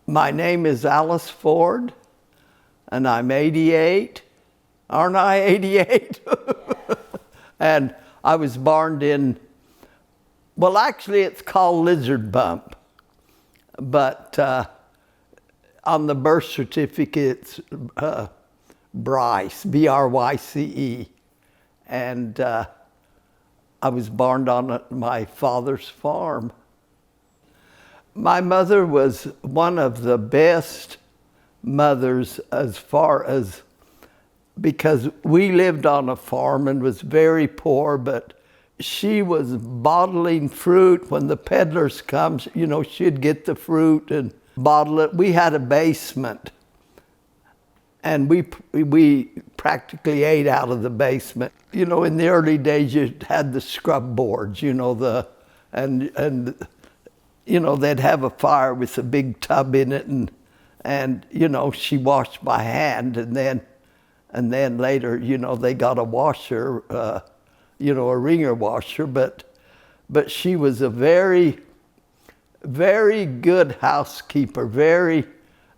My name is Alice Ford, and I'm 88. Aren't I 88? And I was born in, well, actually it's called Lizard Bump, but on the birth certificate it's Bryce, B-R-Y-C-E. And I was born on my father's farm. My mother was one of the best mothers as far as, because we lived on a farm and was very poor, but she was bottling fruit. When the peddlers come, you know, she'd get the fruit and bottle it. We had a basement, and we practically ate out of the basement. You know, in the early days, you had the scrub boards, you know, and you know, they'd have a fire with a big tub in it, and you know, she washed by hand, and then later, you know, they got a washer, you know, a wringer washer, but she was a very, very good housekeeper,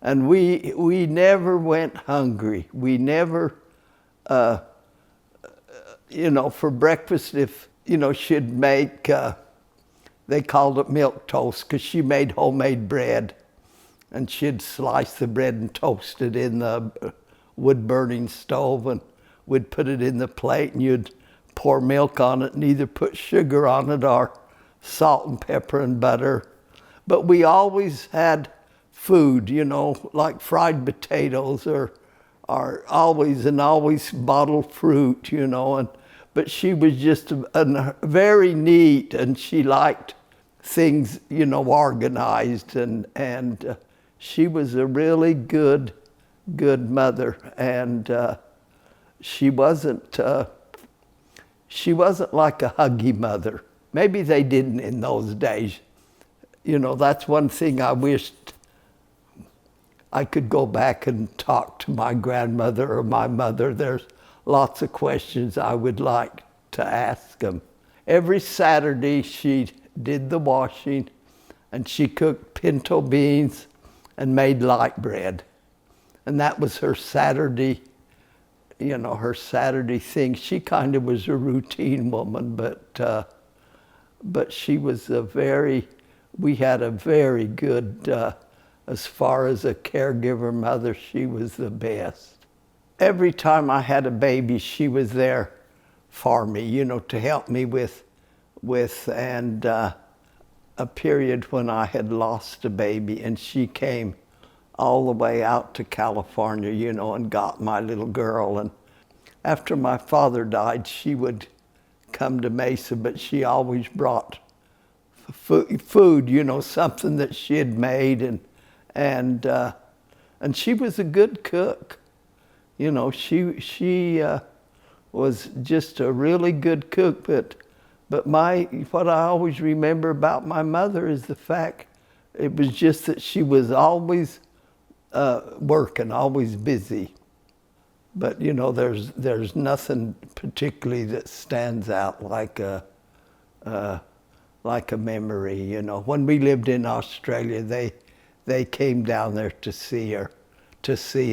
and we never went hungry. We never, you know, for breakfast, if, you know, she'd make, they called it milk toast because she made homemade bread, and she'd slice the bread and toast it in the wood-burning stove, and we'd put it in the plate, and you'd pour milk on it and either put sugar on it or salt and pepper and butter. But we always had food, you know, like fried potatoes or always bottled fruit, you know. But she was just very neat, and she liked things, you know, organized, and she was a really good mother, and she wasn't like a huggy mother. Maybe they didn't in those days. You know, that's one thing I wished I could go back and talk to my grandmother or my mother. There's lots of questions I would like to ask them. Every Saturday she did the washing, and she cooked pinto beans and made light bread. And that was her Saturday, you know, her Saturday thing. She kind of was a routine woman, but she was we had a very good, as far as a caregiver mother, she was the best. Every time I had a baby, she was there for me, you know, to help me with and a period when I had lost a baby, and she came all the way out to California, you know, and got my little girl. And after my father died, she would come to Mesa, but she always brought food, you know, something that she had made, and she was a good cook. You know, she was just a really good cook, but what I always remember about my mother is the fact it was just that she was always working, always busy. But you know, there's nothing particularly that stands out like a memory. You know, when we lived in Australia, they came down there to see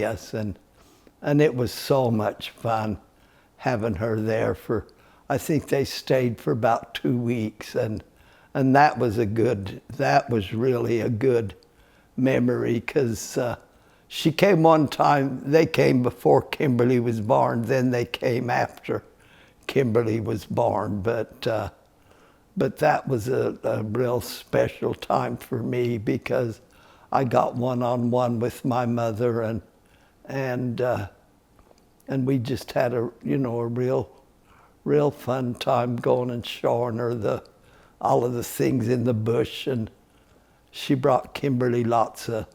us, and it was so much fun having her there for. I think they stayed for about 2 weeks, and that was really a good memory, because she came one time. They came before Kimberly was born, then they came after Kimberly was born, but that was a real special time for me, because I got one-on-one with my mother, and we just had a real fun time going and showing her all of the things in the bush, and she brought Kimberly lots of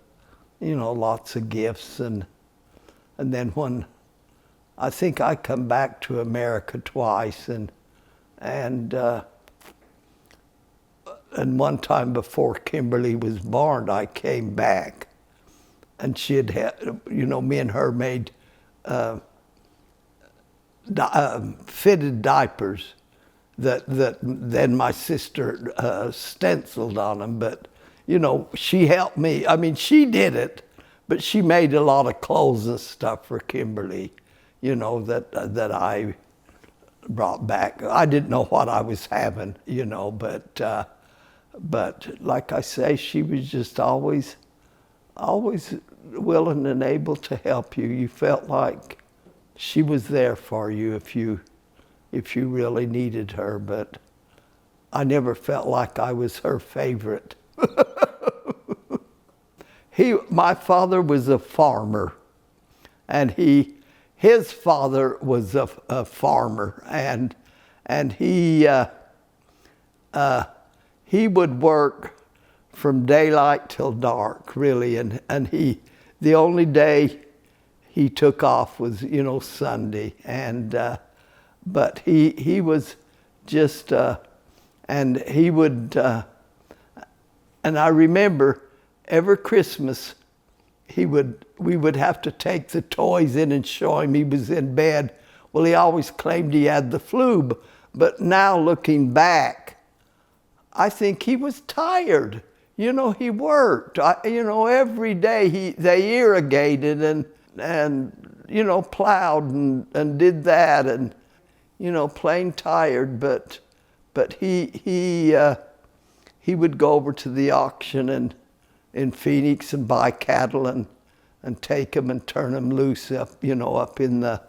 gifts, and then when I think I come back to America twice, and one time before Kimberly was born, I came back, and she had me and her made fitted diapers that then my sister stenciled on them, but you know, she helped me. I mean, she did it, but she made a lot of clothes and stuff for Kimberly, you know, that I brought back. I didn't know what I was having, you know, but like I say, she was just always willing and able to help you. You felt like she was there for you if you really needed her, but I never felt like I was her favorite. My father was a farmer, and his father was a farmer, and he would work from daylight till dark, really, and the only day he took off was, you know, Sunday, and but he was just and he would and I remember every Christmas we would have to take the toys in and show him he was in bed. Well, he always claimed he had the flu, but now looking back, I think he was tired. You know, he worked. You know, every day they irrigated and you know, plowed and did that, and you know, plain tired. But he would go over to the auction in Phoenix and buy cattle and take them and turn them loose up, you know, up in the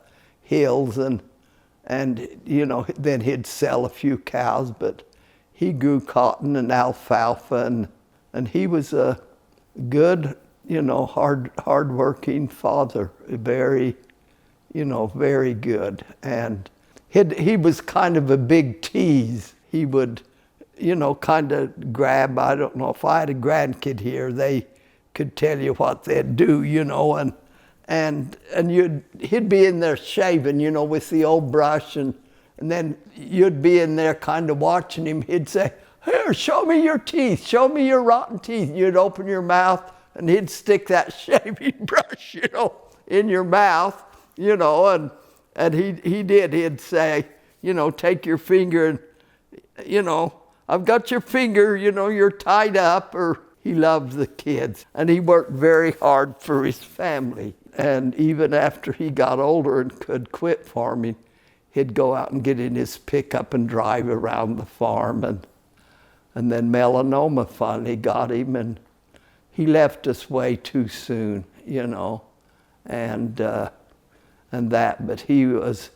hills, and you know, then he'd sell a few cows. But he grew cotton and alfalfa, and he was a good, you know, hard-working father, very, you know, very good. And he was kind of a big tease. He would, you know, kind of grab, I don't know, if I had a grandkid here, they could tell you what they'd do, you know, and he'd be in there shaving, you know, with the old brush, and then you'd be in there kind of watching him. He'd say, "Here, show me your teeth, show me your rotten teeth." You'd open your mouth, and he'd stick that shaving brush, you know, in your mouth, you know, and he'd say, you know, "Take your finger and, you know, I've got your finger, you know, you're tied up." Or he loved the kids, and he worked very hard for his family. And even after he got older and could quit farming, he'd go out and get in his pickup and drive around the farm, and then melanoma finally got him, and he left us way too soon, you know, and that. But he was,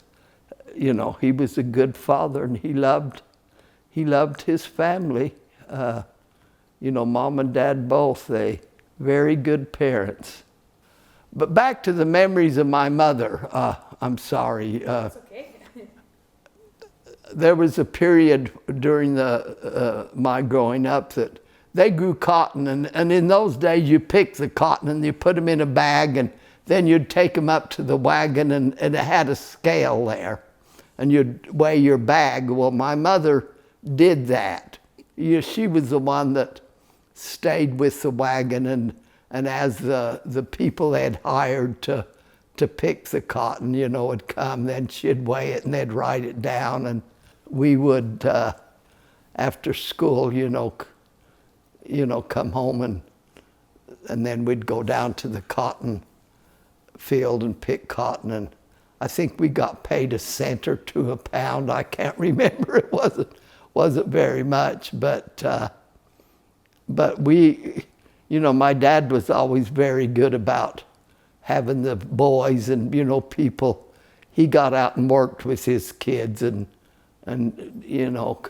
you know, he was a good father, and he loved his family. You know, mom and dad both, they very good parents. But back to the memories of my mother. I'm sorry. It's okay. There was a period during my growing up that they grew cotton, and in those days you picked the cotton and you put them in a bag, and then you'd take them up to the wagon, and it had a scale there, and you'd weigh your bag. Well, my mother did that. She was the one that stayed with the wagon, and as the people they'd hired to pick the cotton, you know, would come, then she'd weigh it and they'd write it down, and we would, after school, you know, come home, and then we'd go down to the cotton field and pick cotton, and I think we got paid a cent or two a pound. I can't remember. It wasn't very much, but we, you know, my dad was always very good about having the boys and, you know, people. He got out and worked with his kids, and you know,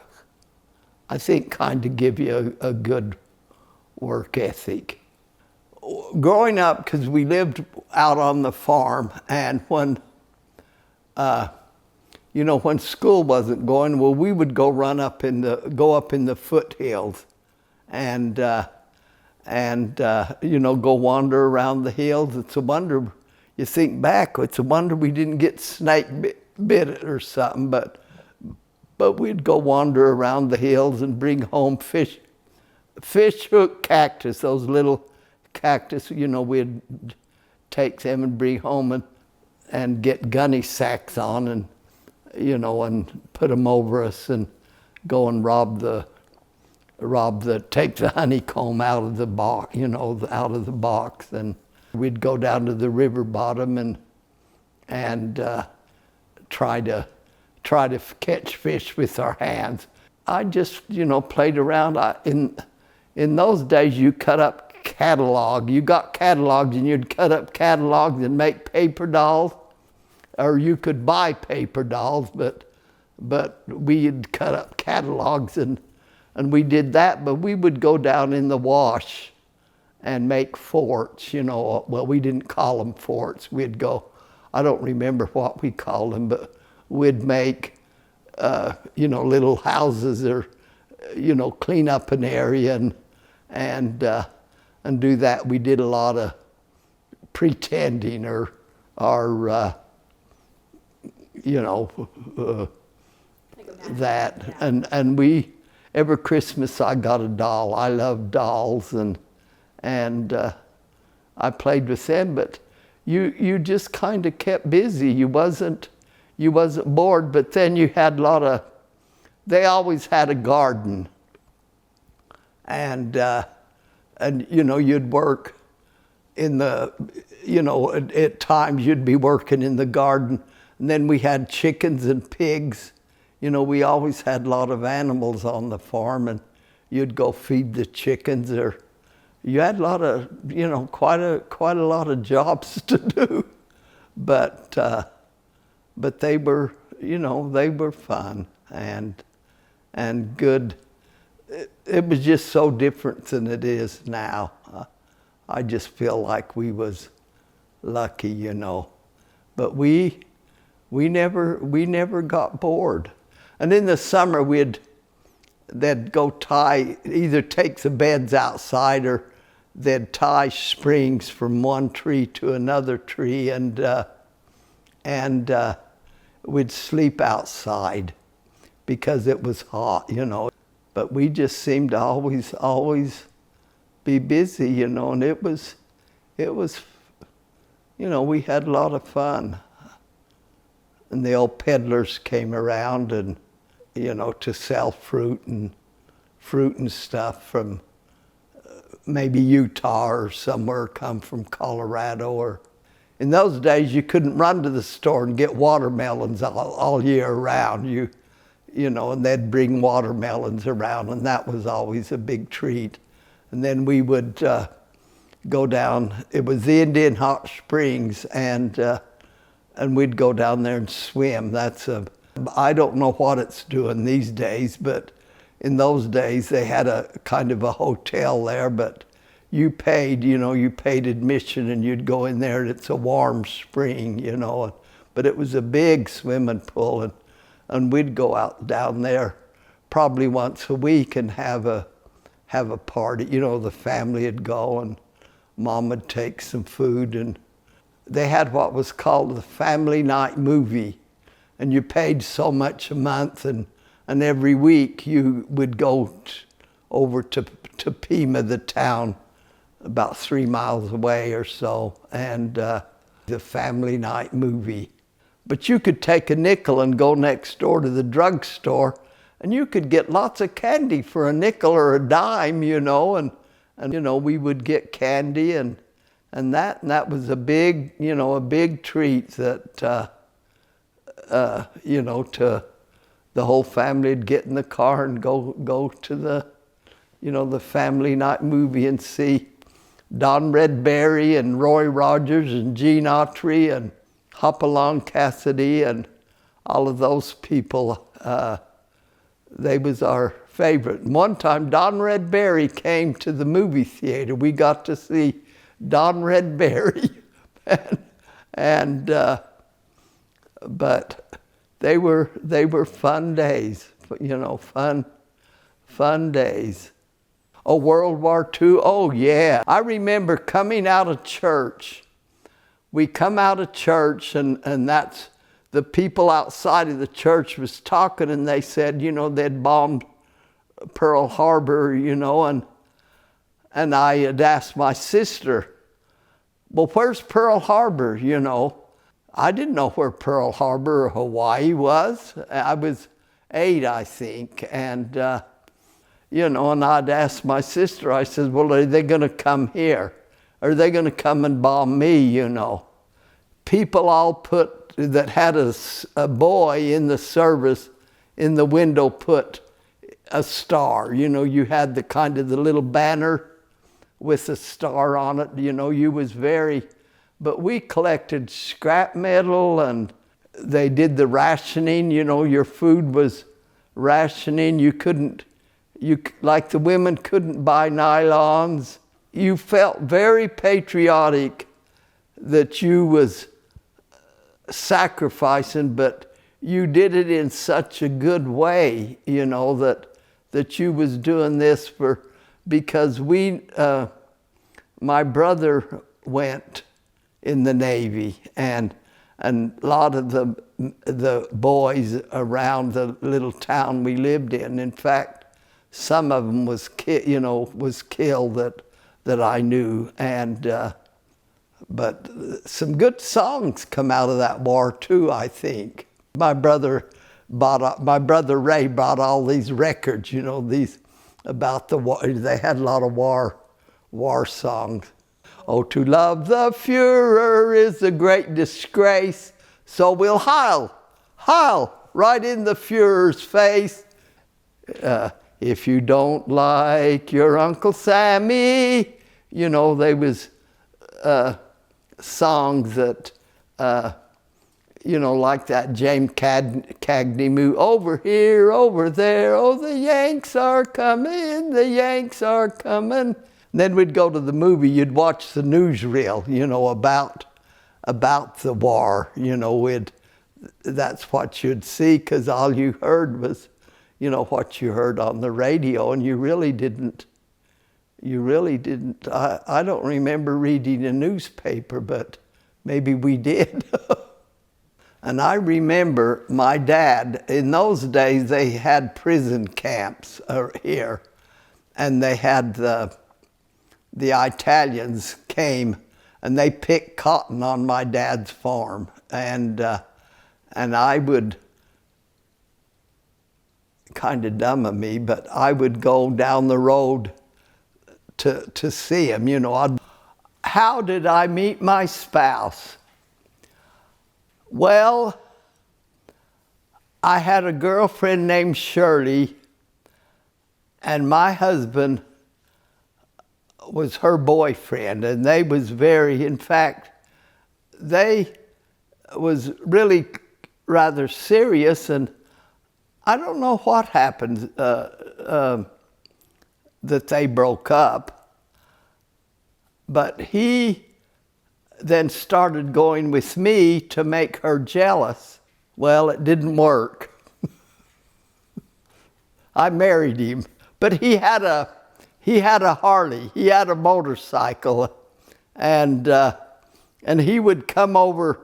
I think kind of give you a good work ethic. Growing up, because we lived out on the farm, and when, you know, when school wasn't going, well, we would go up in the foothills, and you know, go wander around the hills. It's a wonder, you think back, it's a wonder we didn't get snake bit or something, but we'd go wander around the hills and bring home fish hook cactus, those little cactus, you know, we'd take them and bring home and get gunny sacks on, and, you know, and put them over us and go and rob the take the honeycomb out of the box, out of the box, and we'd go down to the river bottom and try to catch fish with our hands. I just, played around. In those days, you cut up catalog. You got catalogs, and you'd cut up catalogs and make paper dolls, or you could buy paper dolls, but we'd cut up catalogs and we did that. But we would go down in the wash and make forts. Well, we didn't call them forts. We'd go. I don't remember what we called them, but we'd make little houses, or clean up an area and do that. We did a lot of pretending or that. And we, every Christmas I got a doll. I love dolls, and I played with them, but you just kind of kept busy. You wasn't bored, but then you had they always had a garden. And you'd work in at times you'd be working in the garden. And then we had chickens and pigs. We always had a lot of animals on the farm, and you'd go feed the chickens, or you had a lot of, quite a lot of jobs to do. But they were, they were fun and good. It was just so different than it is now. I just feel like we was lucky, But we never got bored. And in the summer they'd go either take the beds outside, or they'd tie strings from one tree to another tree, and we'd sleep outside because it was hot, But we just seemed to always be busy, and it was, we had a lot of fun. And the old peddlers came around and, to sell fruit and stuff from maybe Utah or somewhere, come from Colorado. Or in those days, you couldn't run to the store and get watermelons all year round. And they'd bring watermelons around, and that was always a big treat. And then we would go down. It was the Indian Hot Springs, and we'd go down there and swim. I don't know what it's doing these days, but in those days they had a kind of a hotel there, but you paid admission, and you'd go in there, and it's a warm spring, but it was a big swimming pool, and we'd go out down there probably once a week and have a party. The family would go, and Mom would take some food, and they had what was called the family night movie, and you paid so much a month, and every week you would go over to Pima, the town about 3 miles away or so, and the family night movie. But you could take a nickel and go next door to the drugstore, and you could get lots of candy for a nickel or a dime, and we would get candy, and that was a big treat that to the whole family would get in the car and go to the family night movie and see Don Redberry and Roy Rogers and Gene Autry and Hopalong Cassidy and all of those people. They was our favorite. And one time Don Redberry came to the movie theater. We got to see Don Redberry, but they were fun days, fun days. Oh, World War II, oh yeah. I remember coming out of church. We come out of church, and that's the people outside of the church was talking, and they said, they'd bombed Pearl Harbor, and I had asked my sister, well, where's Pearl Harbor, I didn't know where Pearl Harbor or Hawaii was. I was 8, I think, and and I'd ask my sister, I said, well, are they going to come here? Are they going to come and bomb me, People all put, that had a boy in the service, in the window put a star. You had the kind of the little banner with a star on it. You was but we collected scrap metal, and they did the rationing. Your food was rationing. Like the women couldn't buy nylons. You felt very patriotic that you was sacrificing, but you did it in such a good way, that you was doing this because my brother went in the Navy, and a lot of the boys around the little town we lived in fact, some of them was killed that I knew, but some good songs come out of that war too, I think. My brother Ray bought all these records, these about the war. They had a lot of war songs. Oh, to love the Führer is a great disgrace, so we'll heil right in the Führer's face. If you don't like your Uncle Sammy, they was songs that, like that James Cagney movie, over here, over there, oh, the Yanks are coming, the Yanks are coming. And then we'd go to the movie, you'd watch the newsreel, about the war, that's what you'd see, because all you heard was, what you heard on the radio, and you really didn't, I don't remember reading a newspaper, but maybe we did. And I remember my dad, in those days they had prison camps here, and they had the Italians came and they picked cotton on my dad's farm, and I would, kind of dumb of me, but I would go down the road to see him. How did I meet my spouse? Well, I had a girlfriend named Shirley, and my husband was her boyfriend, and they was in fact, they was really rather serious, and I don't know what happened that they broke up, but he then started going with me to make her jealous. Well, it didn't work. I married him, but he had a Harley, he had a motorcycle, and he would come over,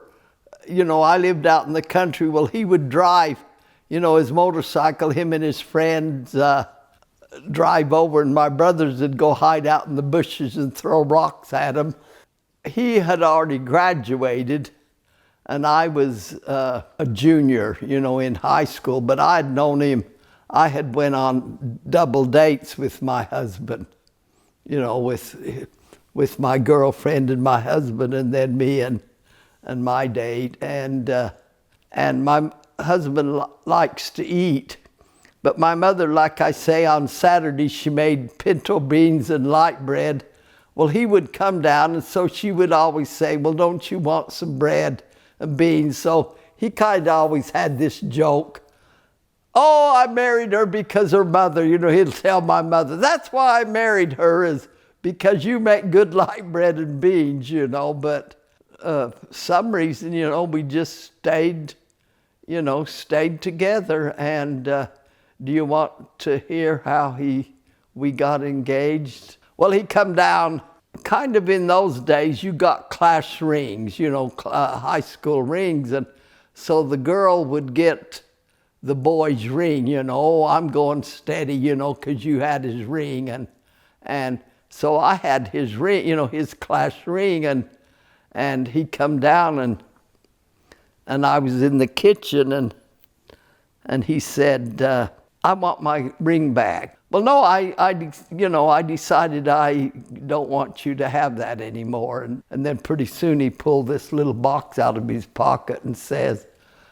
I lived out in the country, well, he would drive, his motorcycle, him and his friends drive over, and my brothers would go hide out in the bushes and throw rocks at him. He had already graduated, and I was a junior, in high school, but I'd known him. I had went on double dates with my husband, with my girlfriend and my husband, and then me and my date. And my husband likes to eat, but my mother, like I say, on Saturday she made pinto beans and light bread. Well, he would come down, and so she would always say, well, don't you want some bread and beans? So he kind of always had this joke. Oh, I married her because her mother, he'll tell my mother, that's why I married her, is because you make good light bread and beans, but some reason, we just stayed together. And do you want to hear how we got engaged? Well, he come down, kind of in those days, you got class rings, high school rings, and so the girl would get the boy's ring, I'm going steady, because you had his ring, and so I had his ring, his class ring, and he come down, and I was in the kitchen, and he said, I want my ring back. Well, no, I decided I don't want you to have that anymore. And then pretty soon he pulled this little box out of his pocket and says,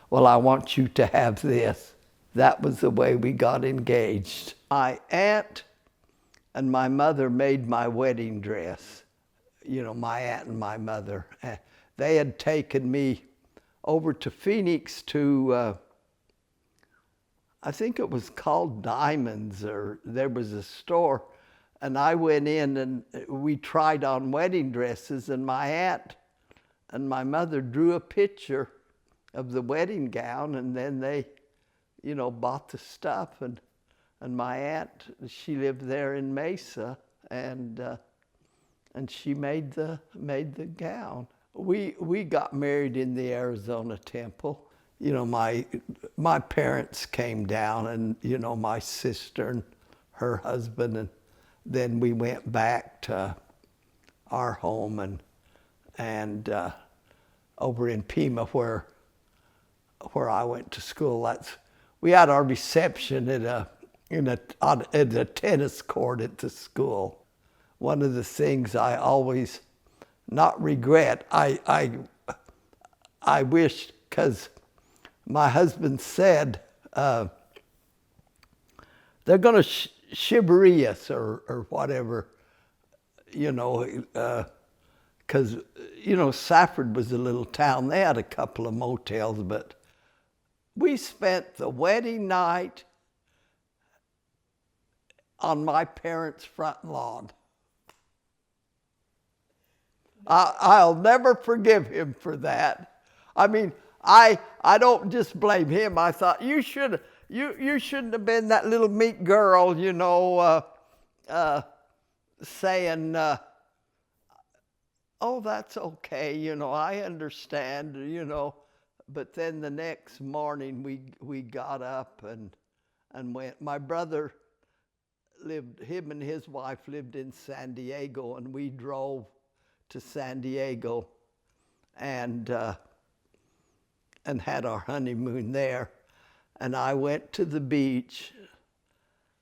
well, I want you to have this. That was the way we got engaged. My aunt and my mother made my wedding dress. My aunt and my mother. They had taken me over to Phoenix to, I think it was called Diamonds, or there was a store, and I went in and we tried on wedding dresses, and my aunt and my mother drew a picture of the wedding gown, and then they, bought the stuff, and my aunt, she lived there in Mesa, and she made the gown. We got married in the Arizona Temple. My parents came down, and my sister and her husband, and then we went back to our home and over in Pima where I went to school. We had our reception at a tennis court at the school. One of the things I always not regret, I wish, because my husband said they're going to shibboleth us or whatever, because Safford was a little town. They had a couple of motels, but we spent the wedding night on my parents' front lawn. I'll never forgive him for that. I mean, I don't just blame him. I thought you shouldn't have been that little meek girl, saying, oh, that's okay, I understand, But then the next morning we got up and went. My brother him and his wife lived in San Diego, and we drove to San Diego and had our honeymoon there. And I went to the beach,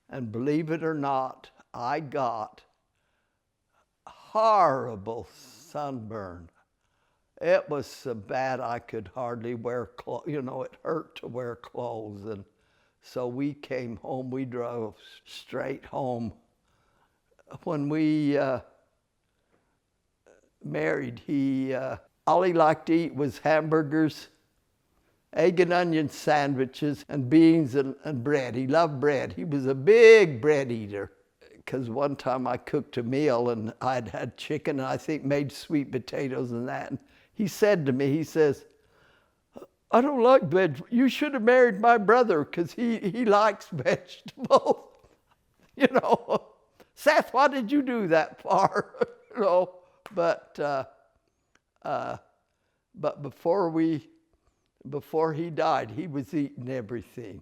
and believe it or not, I got horrible sunburn. It was so bad I could hardly wear clothes. It hurt to wear clothes. And so we came home. We drove straight home. When we married, all he liked to eat was hamburgers, egg and onion sandwiches, and beans and bread. He loved bread. He was a big bread eater. Because one time I cooked a meal, and I'd had chicken, and I think made sweet potatoes and that. And he said to me, he says, I don't like vegetables. You should have married my brother, because he likes vegetables. Seth, why did you do that for? But before he died, he was eating everything.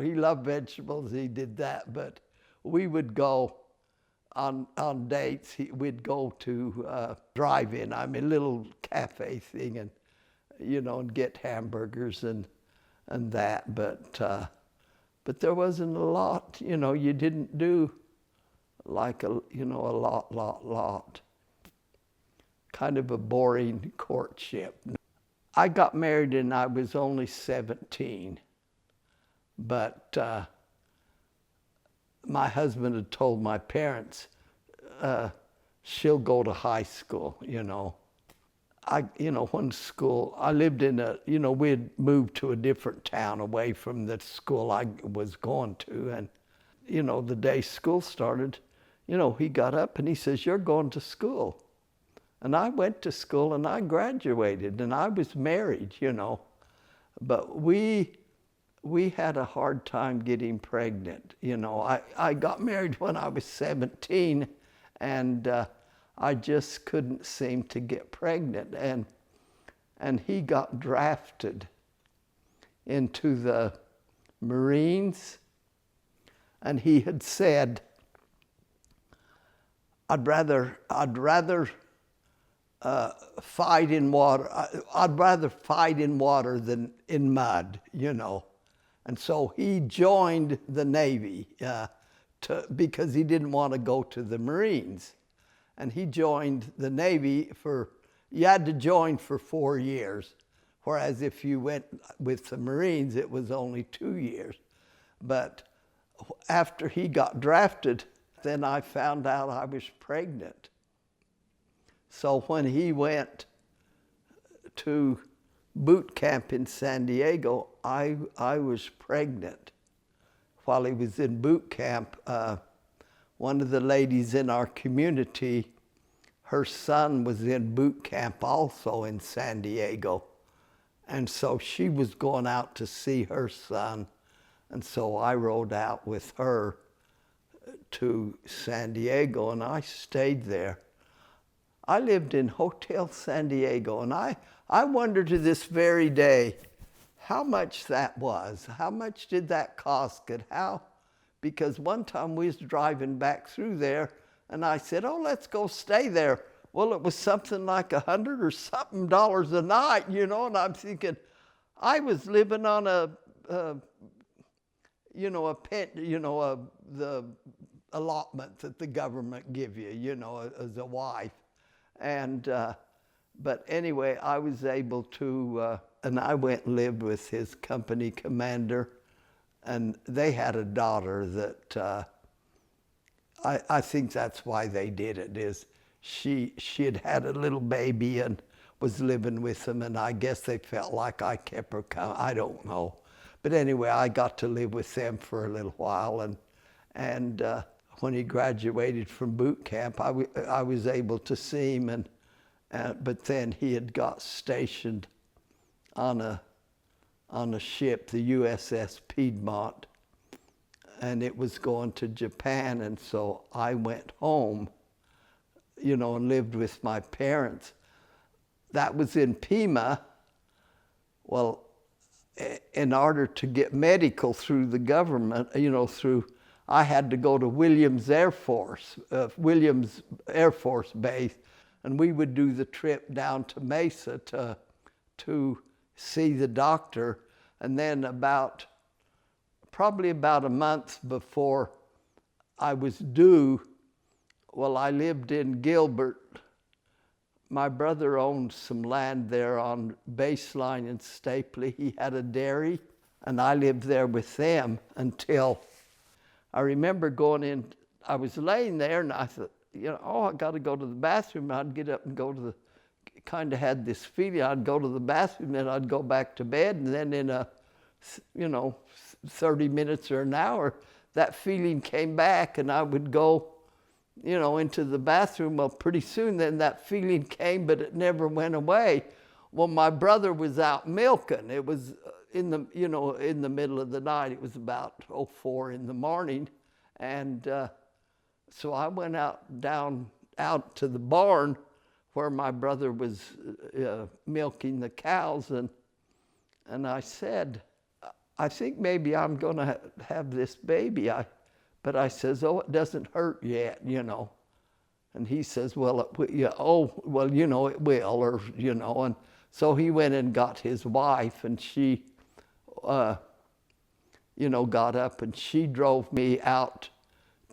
He loved vegetables. He did that. But we would go on dates. We'd go to drive-in. a little cafe thing, and and get hamburgers and that. But there wasn't a lot. You didn't do like a lot. Kind of a boring courtship. I got married and I was only 17, but my husband had told my parents, she'll go to high school, when school, I lived in we had moved to a different town away from the school I was going to, and, the day school started, he got up and he says, you're going to school. And I went to school and I graduated and I was married, But we had a hard time getting pregnant. I got married when I was 17, and I just couldn't seem to get pregnant. And he got drafted into the Marines, and he had said, I'd rather fight in water. I'd rather fight in water than in mud, And so he joined the Navy because he didn't want to go to the Marines. And he joined the Navy you had to join for 4 years. Whereas if you went with the Marines, it was only 2 years. But after he got drafted, then I found out I was pregnant. So when he went to boot camp in San Diego, I was pregnant. While he was in boot camp, one of the ladies in our community, her son was in boot camp also in San Diego. And so she was going out to see her son. And so I rode out with her to San Diego, and I stayed there. I lived in Hotel San Diego, and I wonder to this very day how much that was. How much did that cost? Because one time we was driving back through there, and I said, oh, let's go stay there. Well, it was something like $100 or something a night, and I'm thinking, I was living on the allotment that the government give you, as a wife. And, but anyway, I was able to, and I went and lived with his company commander, and they had a daughter that, I think that's why they did it, is she had a little baby and was living with them, and I guess they felt like I kept her I don't know. But anyway, I got to live with them for a little while, and when he graduated from boot camp, I was able to see him, but then he had got stationed on a ship, the USS Piedmont, and it was going to Japan, and so I went home, and lived with my parents. That was in Pima. Well, in order to get medical through the government, I had to go to Williams Air Force Base, and we would do the trip down to Mesa to see the doctor. And then probably about a month before I was due, well, I lived in Gilbert. My brother owned some land there on Baseline and Stapley. He had a dairy, and I lived there with them until I remember going in. I was laying there, and I thought, I got to go to the bathroom. I'd get up and go to kind of had this feeling. I'd go to the bathroom, and I'd go back to bed, and then in 30 minutes or an hour, that feeling came back, and I would go into the bathroom. Well, pretty soon then that feeling came, but it never went away. Well, my brother was out milking. It was in the middle of the night. It was about 4 in the morning. And so I went out to the barn where my brother was milking the cows. And I said, I think maybe I'm going to have this baby. But I says, oh, it doesn't hurt yet, And he says, well, it will, and so he went and got his wife, and she, got up, and she drove me out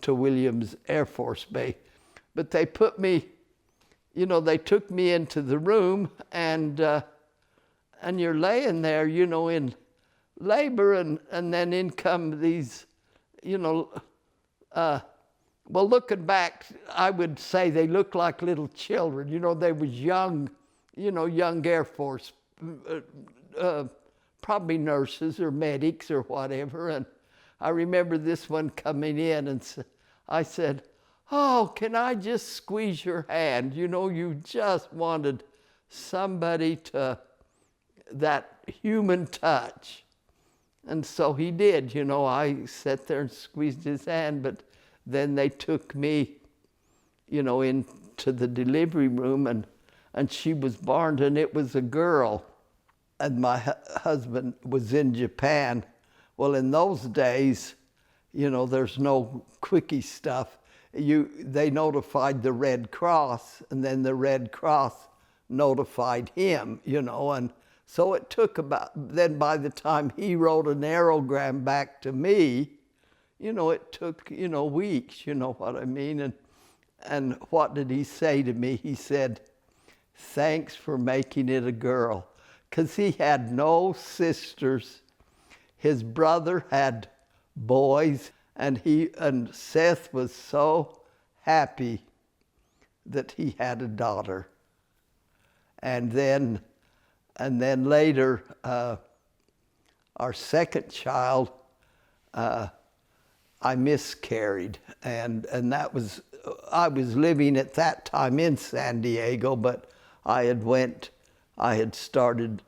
to Williams Air Force Base. But they put me, they took me into the room, and you're laying there, in labor, and then in come these, well, looking back, I would say they looked like little children. They was young, young Air Force, probably nurses or medics or whatever. And I remember this one coming in, and I said, oh, can I just squeeze your hand? You just wanted somebody that human touch. And so he did, I sat there and squeezed his hand, but then they took me, into the delivery room, and she was born, and it was a girl. And my husband was in Japan. Well, in those days, there's no quickie stuff. They notified the Red Cross, and then the Red Cross notified him, and so it took then by the time he wrote an aerogram back to me, it took, weeks, you know what I mean? And what did he say to me? He said, thanks for making it a girl. Because he had no sisters. His brother had boys, and Seth was so happy that he had a daughter. And then later, our second child, I miscarried, and that was, I was living at that time in San Diego, but I had started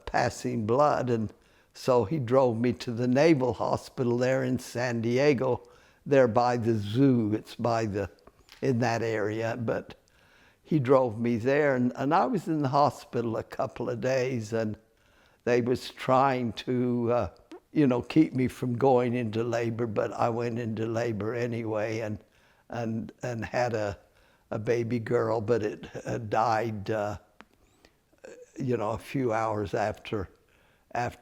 passing blood, and so he drove me to the Naval Hospital there in San Diego, there by the zoo. It's in that area, but he drove me there, and I was in the hospital a couple of days, and they was trying to, keep me from going into labor, but I went into labor anyway, and had a baby girl, but it died, a few hours after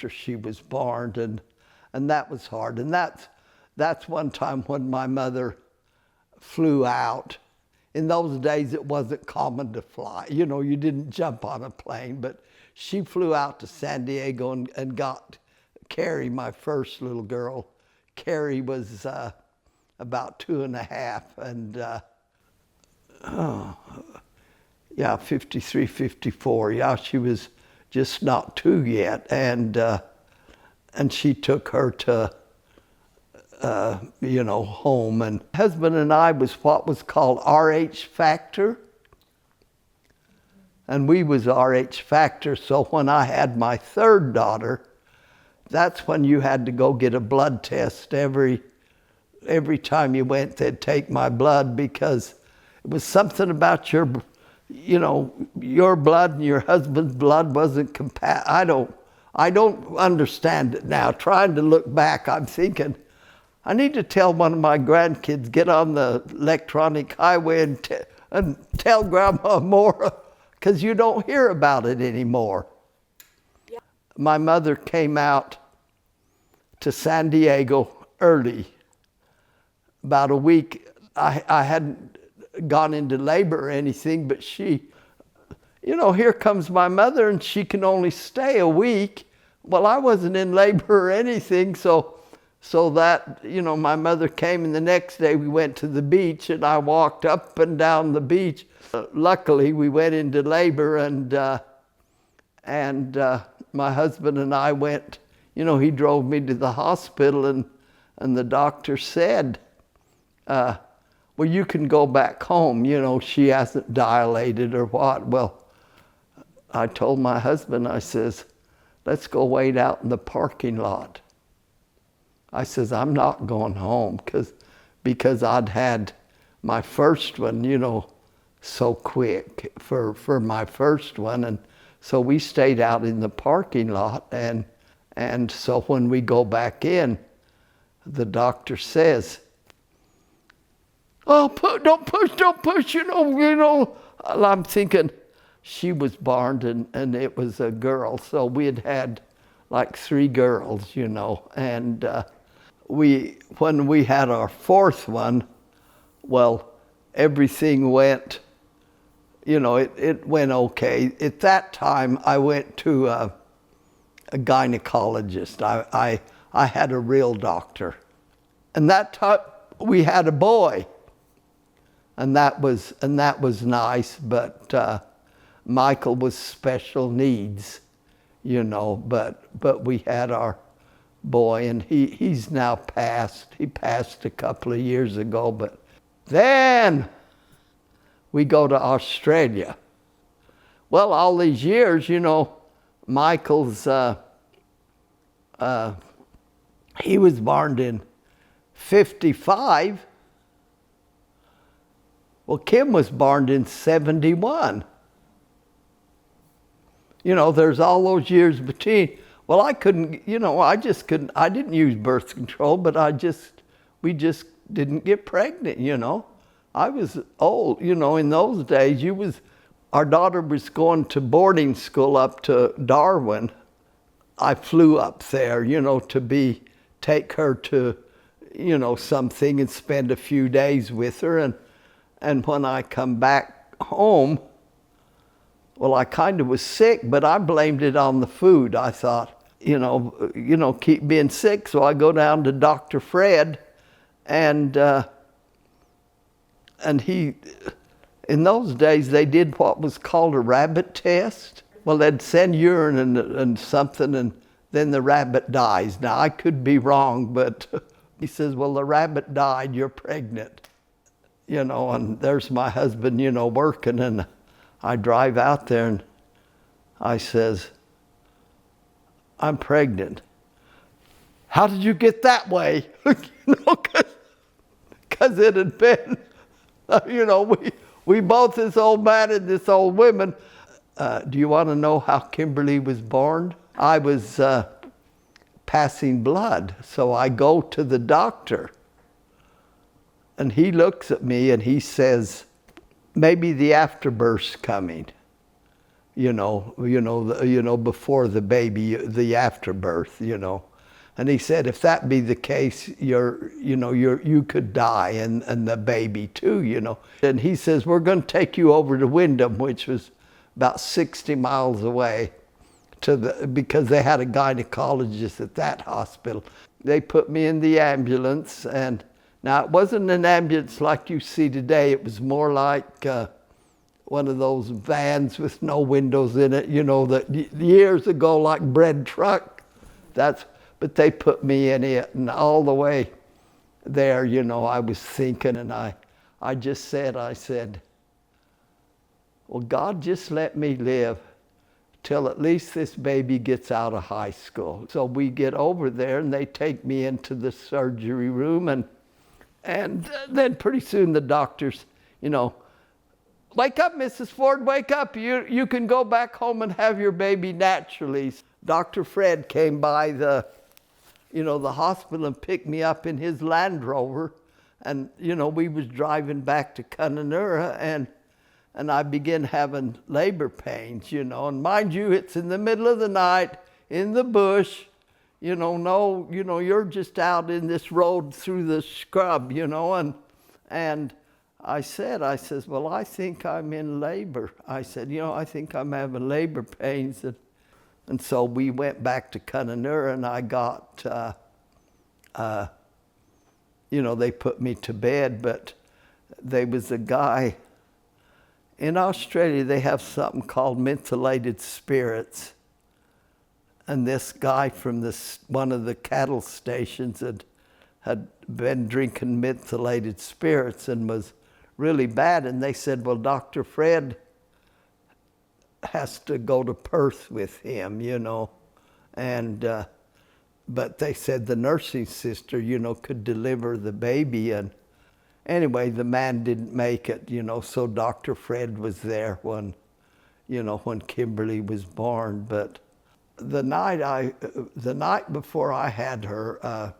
she was born, and that was hard. And that's one time when my mother flew out. In those days, it wasn't common to fly. You didn't jump on a plane, but she flew out to San Diego and got Carrie, my first little girl. Carrie was about 2.5, and 53, 54. Yeah, she was just not 2 yet, and she took her to home. And husband and I was what was called RH factor, and we was RH factor. So when I had my third daughter, that's when you had to go get a blood test every time you went. They'd take my blood, because it was something about your blood and your husband's blood wasn't compatible. I don't understand it now. Trying to look back, I'm thinking, I need to tell one of my grandkids, get on the electronic highway and tell Grandma more, because you don't hear about it anymore. Yeah. My mother came out to San Diego early, about a week. I hadn't gone into labor or anything, but she, here comes my mother, and she can only stay a week. Well, I wasn't in labor or anything, so that, my mother came, and the next day we went to the beach, and I walked up and down the beach. Luckily, we went into labor, and my husband and I went, he drove me to the hospital, and the doctor said, well, you can go back home, she hasn't dilated or what. Well, I told my husband, I says, let's go wait out in the parking lot. I says, I'm not going home, because I'd had my first one, so quick for my first one. And so we stayed out in the parking lot, and so when we go back in, the doctor says, oh, don't push, I'm thinking, she was born, and it was a girl, so we had like 3 girls, and when we had our fourth one, well, everything went, it went okay. At that time, I went to a gynecologist. I had a real doctor, and that time we had a boy, and that was nice. But Michael was special needs, but we had our boy, and he's now passed. He passed a couple of years ago, but then we go to Australia. Well, all these years, Michael's, he was born in 55. Well, Kim was born in 71. There's all those years between. Well, I couldn't, I just couldn't, I didn't use birth control, but we just didn't get pregnant, I was old, in those days, our daughter was going to boarding school up to Darwin. I flew up there, take her to, something and spend a few days with her. And when I come back home, well, I kind of was sick, but I blamed it on the food. I thought, keep being sick. So I go down to Dr. Fred, and he, in those days, they did what was called a rabbit test. Well, they'd send urine and something, and then the rabbit dies. Now, I could be wrong, but he says, well, the rabbit died, you're pregnant. And there's my husband, working, and I drive out there, and I says, I'm pregnant. How did you get that way? Because it had been, we both, this old man and this old woman. Do you want to know how Kimberly was born? I was passing blood, so I go to the doctor, and he looks at me and he says, maybe the afterbirth's coming. Before the baby, the afterbirth, And he said, if that be the case, you could die, and the baby too, And he says, we're going to take you over to Windham, which was about 60 miles away, because they had a gynecologist at that hospital. They put me in the ambulance, and now it wasn't an ambulance like you see today. It was more like one of those vans with no windows in it, that years ago, like bread truck. But they put me in it, and all the way there, I was thinking, and I just said, well, God, just let me live till at least this baby gets out of high school. So we get over there, and they take me into the surgery room, and then pretty soon the doctors, wake up, Mrs. Ford, wake up. You can go back home and have your baby naturally. Dr. Fred came by the hospital and picked me up in his Land Rover. And, we was driving back to Kununurra, and I began having labor pains, And mind you, it's in the middle of the night in the bush. You're just out in this road through the scrub, and I says, well, I think I'm in labor. I said, I think I'm having labor pains. And so we went back to Kununurra, and I got, they put me to bed, but there was a guy. In Australia, they have something called mentholated spirits. And this guy from one of the cattle stations had been drinking mentholated spirits and was really bad. And they said, well, Dr. Fred has to go to Perth with him, And, but they said the nursing sister, could deliver the baby. And anyway, the man didn't make it, so Dr. Fred was there when Kimberly was born. But the night before I had her,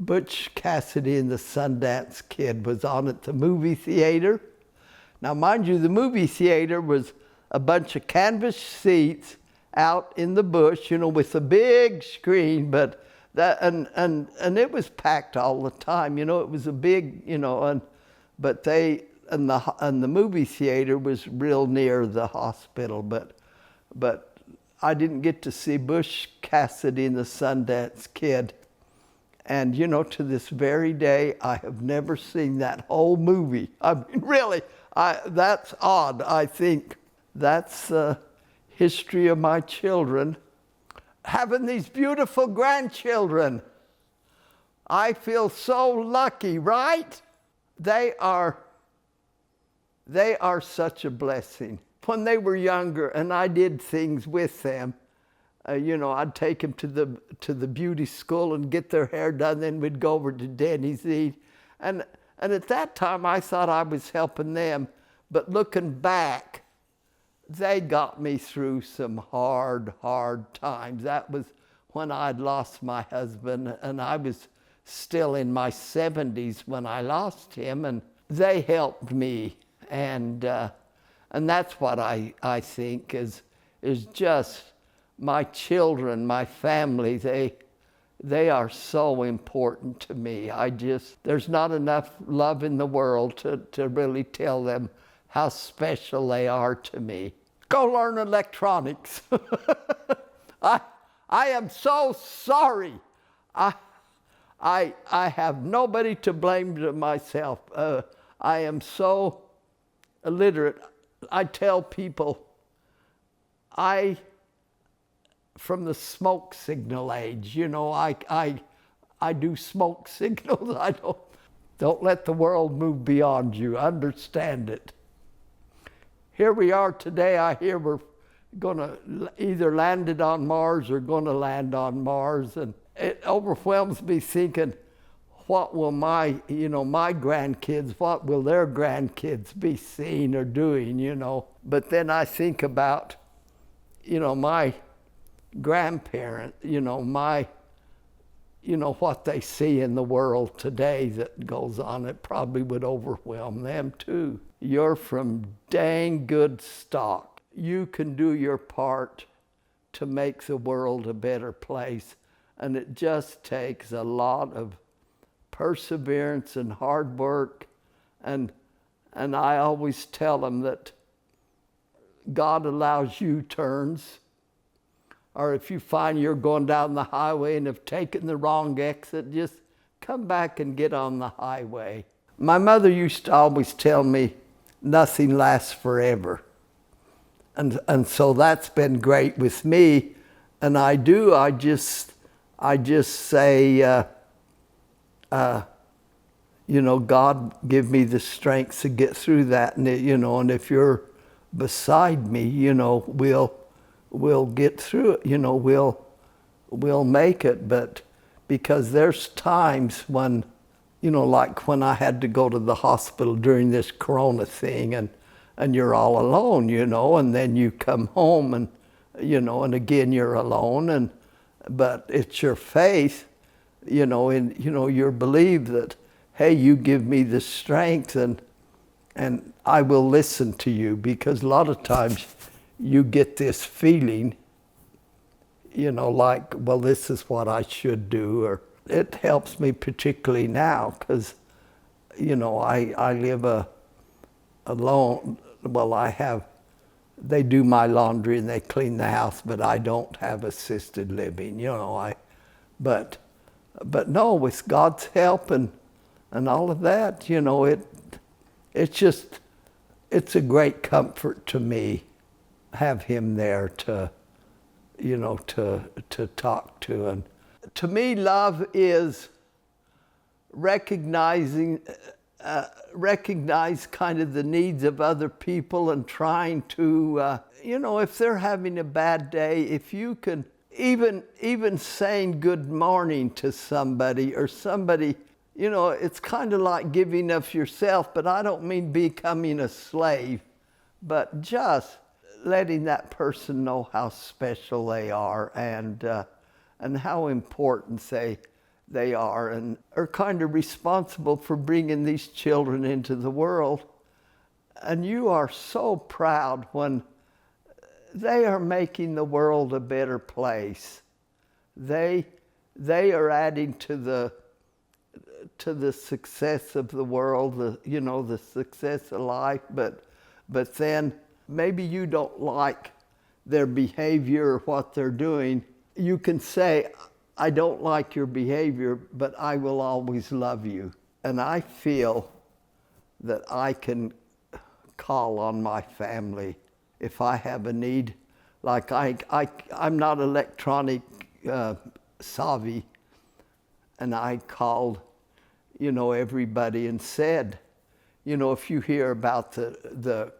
Butch Cassidy and the Sundance Kid was on at the movie theater. Now, mind you, the movie theater was a bunch of canvas seats out in the bush, with a big screen, but and it was packed all the time. It was a big, but the movie theater was real near the hospital, but I didn't get to see Butch Cassidy and the Sundance Kid. And, to this very day, I have never seen that whole movie. I mean, really, that's odd. I think that's the history of my children. Having these beautiful grandchildren. I feel so lucky, right? They are such a blessing. When they were younger and I did things with them, I'd take them to the beauty school and get their hair done. Then we'd go over to Denny's eat. And at that time, I thought I was helping them. But looking back, they got me through some hard times. That was when I'd lost my husband, and I was still in my 70s when I lost him, and they helped me. And that's what I think is just my children, my family. They are so important to me. There's not enough love in the world to really tell them how special they are to me. Go learn electronics. I am so sorry. I have nobody to blame but myself. I am so illiterate. I tell people, from the smoke signal age, I do smoke signals. I don't let the world move beyond you. Understand it. Here we are today. I hear we're going to either landed on Mars or going to land on Mars, and it overwhelms me thinking, what will my grandkids, what will their grandkids be seeing or doing, But then I think about, my grandparent, what they see in the world today that goes on, it probably would overwhelm them too. You're from dang good stock. You can do your part to make the world a better place, and it just takes a lot of perseverance and hard work, and I always tell them that God allows U-turns, or if you find you're going down the highway and have taken the wrong exit, just come back and get on the highway. My mother used to always tell me, nothing lasts forever. And so that's been great with me. And I just say, God, give me the strength to get through that. And, and if you're beside me, we'll get through it, we'll make it. But because there's times when, like when I had to go to the hospital during this corona thing, and you're all alone, and then you come home and, and again you're alone, but it's your faith, your belief that, hey, you give me the strength and I will listen to you, because a lot of times you get this feeling, like, well, this is what I should do, or it helps me particularly now because, I live alone. Well, they do my laundry and they clean the house, but I don't have assisted living, but no, with God's help and all of that, it's a great comfort to me, have him there to talk to. And to me, love is recognize kind of the needs of other people and trying to, if they're having a bad day, if you can, even saying good morning to somebody, or somebody, it's kind of like giving of yourself, but I don't mean becoming a slave, but just letting that person know how special they are and how important they are, and are kind of responsible for bringing these children into the world. And you are so proud when they are making the world a better place. They are adding to the success of the world, the success of life, but then maybe you don't like their behavior or what they're doing. You can say, I don't like your behavior, but I will always love you. And I feel that I can call on my family if I have a need. Like I'm not electronic savvy, and I called, everybody and said, if you hear about the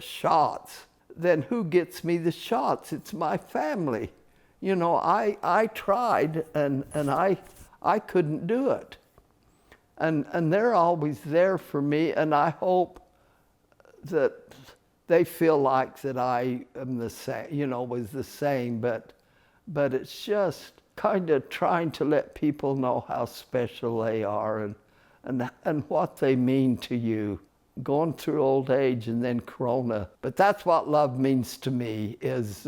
shots, then who gets me the shots? It's my family. I tried and I couldn't do it. And they're always there for me, and I hope that they feel like that I am the same, was the same, but it's just kind of trying to let people know how special they are and what they mean to you, going through old age and then corona. But that's what love means to me, is